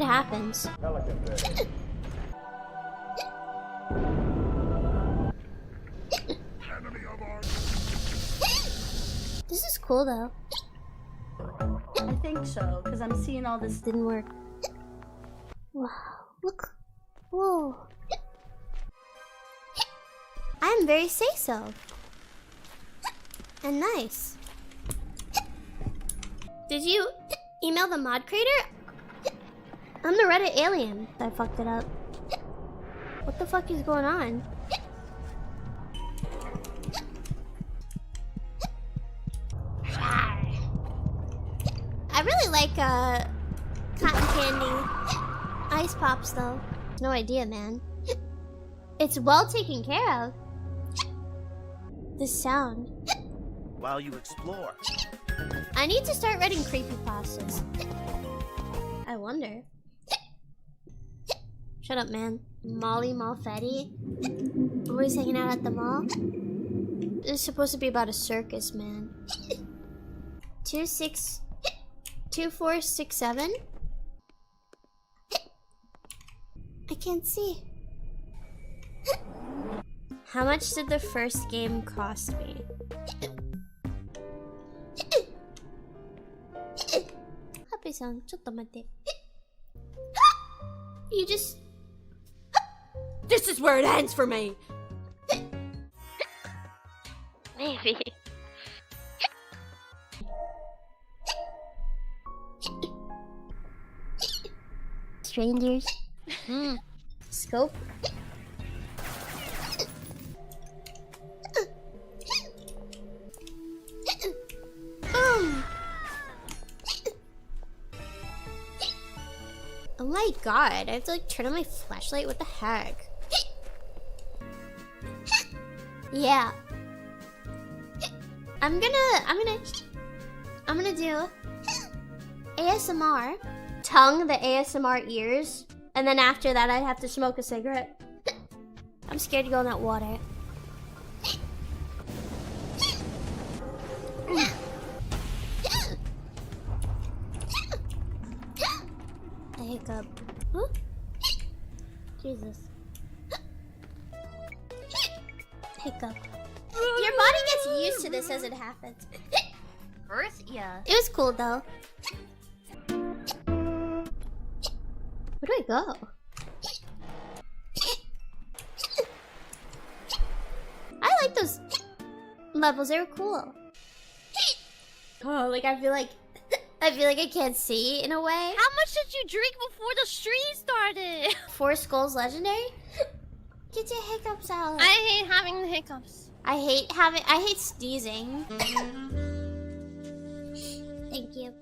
It happens. This is cool though. I think so, because I'm seeing all this. Didn't work. Wow, look. Whoa. I'm very say-so. And nice. Did you email the mod creator? I'm the Reddit alien. I fucked it up. What the fuck is going on? I really like cotton candy ice pops though. No idea, man. It's well taken care of. This sound. While you explore. I need to start writing creepypastas. I wonder. Shut up, man. Molly Malfetti. Always hanging out at the mall. This is supposed to be about a circus, man. 2467. I can't see. How much did the first game cost me? Happy-san, ちょっと待って. You just... This is where it ends for me! Maybe. Strangers. Scope. Boom! Oh my god, I have to like turn on my flashlight, what the heck? Yeah. I'm gonna do ASMR. Tongue the ASMR ears. And then after that I'd have to smoke a cigarette. I'm scared to go in that water. A hiccup. Huh? Jesus. Hiccup. Your body gets used to this as it happens. Earth? Yeah. It was cool though. Where do I go? I like those levels, they were cool. Oh, like I feel like I can't see in a way. How much did you drink before the stream started? 4 skulls legendary? Get your hiccups out. I hate having the hiccups. I hate sneezing. Thank you.